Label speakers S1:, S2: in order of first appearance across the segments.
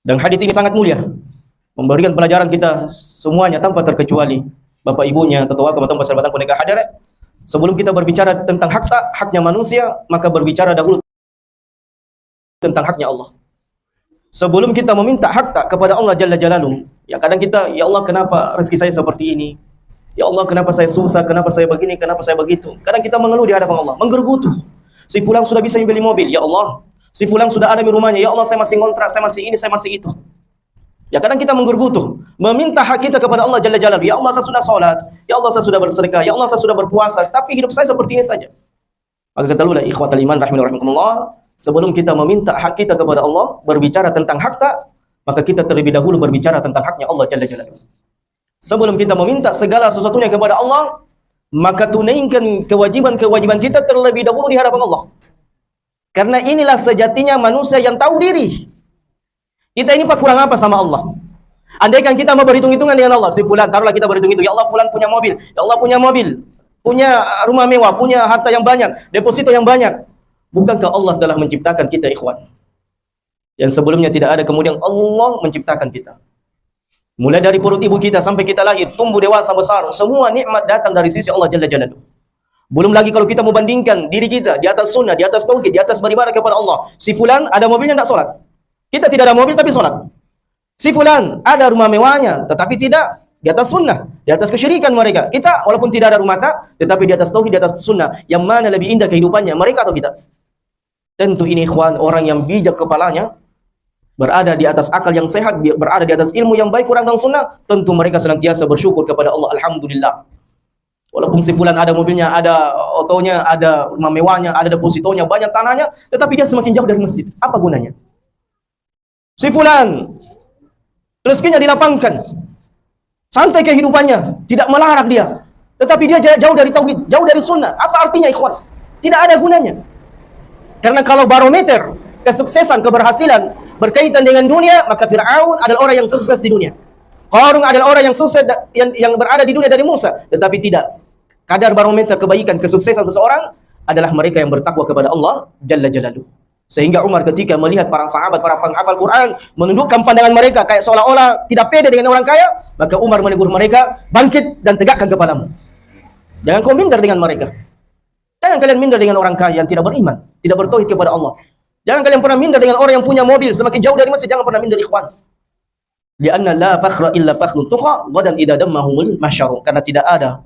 S1: Dan hadis ini sangat mulia, memberikan pelajaran kita semuanya tanpa terkecuali. Bapak ibunya, tetua, teman-teman persahabatan pendengar hadirat. Sebelum kita berbicara tentang haknya manusia, maka berbicara dahulu tentang haknya Allah. Sebelum kita meminta hak kepada Allah Jalla Jalaluhu, ya kadang kita, ya Allah kenapa rezeki saya seperti ini? Ya Allah kenapa saya susah? Kenapa saya begini? Kenapa saya begitu? Kadang kita mengeluh di hadapan Allah, menggerutu. Si fulan sudah bisa membeli mobil, ya Allah. Si fulan sudah ada di rumahnya, ya Allah saya masih ngontrak, saya masih ini, saya masih itu. Ya kadang kita menggerutu, meminta hak kita kepada Allah Jalla Jalaluhu. Ya Allah saya sudah salat, ya Allah saya sudah bersedekah, ya Allah saya sudah berpuasa, tapi hidup saya seperti ini saja. Maka ketahuilah ikhwatal iman rahimakumullah, sebelum kita meminta hak kita kepada Allah, berbicara tentang hak maka kita terlebih dahulu berbicara tentang haknya Allah Jalla Jalaluhu. Sebelum kita meminta segala sesuatunya kepada Allah, maka tunaikan kewajiban-kewajiban kita terlebih dahulu di hadapan Allah. Karena inilah sejatinya manusia yang tahu diri. Kita ini kurang apa sama Allah? Andaikan kita mau berhitung-hitungan dengan Allah, si fulan, taruhlah kita berhitung-hitung, ya Allah fulan punya mobil, ya Allah punya mobil, punya rumah mewah, punya harta yang banyak, deposito yang banyak. Bukankah Allah telah menciptakan kita, ikhwan? Yang sebelumnya tidak ada, kemudian Allah menciptakan kita. Mulai dari perut ibu kita sampai kita lahir, tumbuh dewasa besar, semua nikmat datang dari sisi Allah Jalla Jalaluhu. Belum lagi kalau kita mau bandingkan diri kita di atas sunnah, di atas tauhid, di atas beribadah kepada Allah. Si fulan ada mobilnya tidak sholat. Kita tidak ada mobil tapi sholat. Si fulan ada rumah mewahnya tetapi tidak di atas sunnah, di atas kesyirikan mereka. Kita walaupun tidak ada rumah tetapi di atas tauhid, di atas sunnah. Yang mana lebih indah kehidupannya, mereka atau kita? Tentu ini ikhwan, orang yang bijak kepalanya, berada di atas akal yang sehat, berada di atas ilmu yang baik, Quran dan sunnah, tentu mereka senantiasa bersyukur kepada Allah. Alhamdulillah. Walaupun si fulan ada mobilnya, ada otonya, ada rumah mewahnya, ada depositonya, banyak tanahnya, tetapi dia semakin jauh dari masjid. Apa gunanya? Si fulan rezekinya dilapangkan, santai kehidupannya, tidak melarat dia, tetapi dia jauh dari tauhid, jauh dari sunnah. Apa artinya ikhwan? Tidak ada gunanya. Karena kalau barometer kesuksesan, keberhasilan berkaitan dengan dunia, maka Fir'aun adalah orang yang sukses di dunia. Qarun adalah orang yang sukses yang berada di dunia dari Musa, tetapi tidak. Kadar barometer kebaikan, kesuksesan seseorang adalah mereka yang bertakwa kepada Allah Jalla Jalaluhu. Sehingga Umar ketika melihat para sahabat, para penghafal Quran menundukkan pandangan mereka kayak seolah-olah tidak pede dengan orang kaya, maka Umar menegur mereka, bangkit dan tegakkan kepalamu. Jangan kau minder dengan mereka. Jangan kalian minder dengan orang kaya yang tidak beriman, tidak bertauhid kepada Allah. Jangan kalian pernah minder dengan orang yang punya mobil semakin jauh dari masjid. Jangan pernah minder, ikhwan. Lianna la fakhra illa fakhrun tuqa ghadan idza dammahumul mahsyar. Karena tidak ada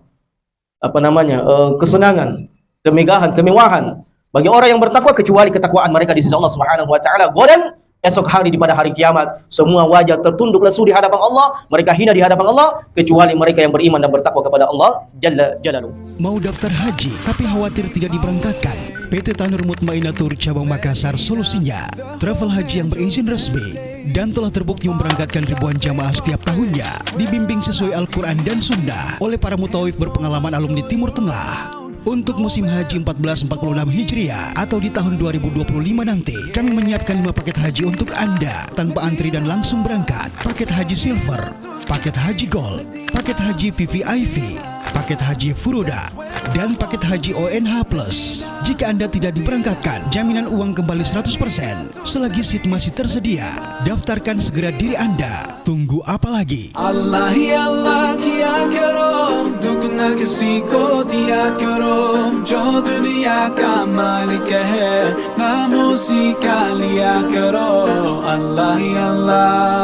S1: kesenangan, kemegahan, kemewahan bagi orang yang bertakwa kecuali ketakwaan mereka di sisi Allah Subhanahu wa taala. Ghadan, esok hari di pada hari kiamat, semua wajah tertunduk lesu di hadapan Allah, mereka hina di hadapan Allah kecuali mereka yang beriman dan bertakwa kepada Allah Jalla Jalaluhu.
S2: Mau daftar haji tapi khawatir tidak diberangkatkan? PT Tanur Mutmainatur Cabang Makassar solusinya. Travel haji yang berizin resmi dan telah terbukti memberangkatkan ribuan jamaah setiap tahunnya, dibimbing sesuai Al-Quran dan Sunnah oleh para mutawif berpengalaman alumni Timur Tengah. Untuk musim haji 1446 Hijriah atau di tahun 2025 nanti, kami menyiapkan 5 paket haji untuk Anda tanpa antri dan langsung berangkat. Paket haji silver, paket haji gold, paket haji VVIP, paket haji Furoda, dan paket haji ONH+. Jika Anda tidak diberangkatkan, jaminan uang kembali 100% selagi seat masih tersedia. Daftarkan segera diri Anda. Tunggu apa lagi?
S3: Allah ya Allah kiya karo, dugna kisi ko diya karo, jo duniya ka malik hai, naam usi ka liya karo. Allah ya Allah.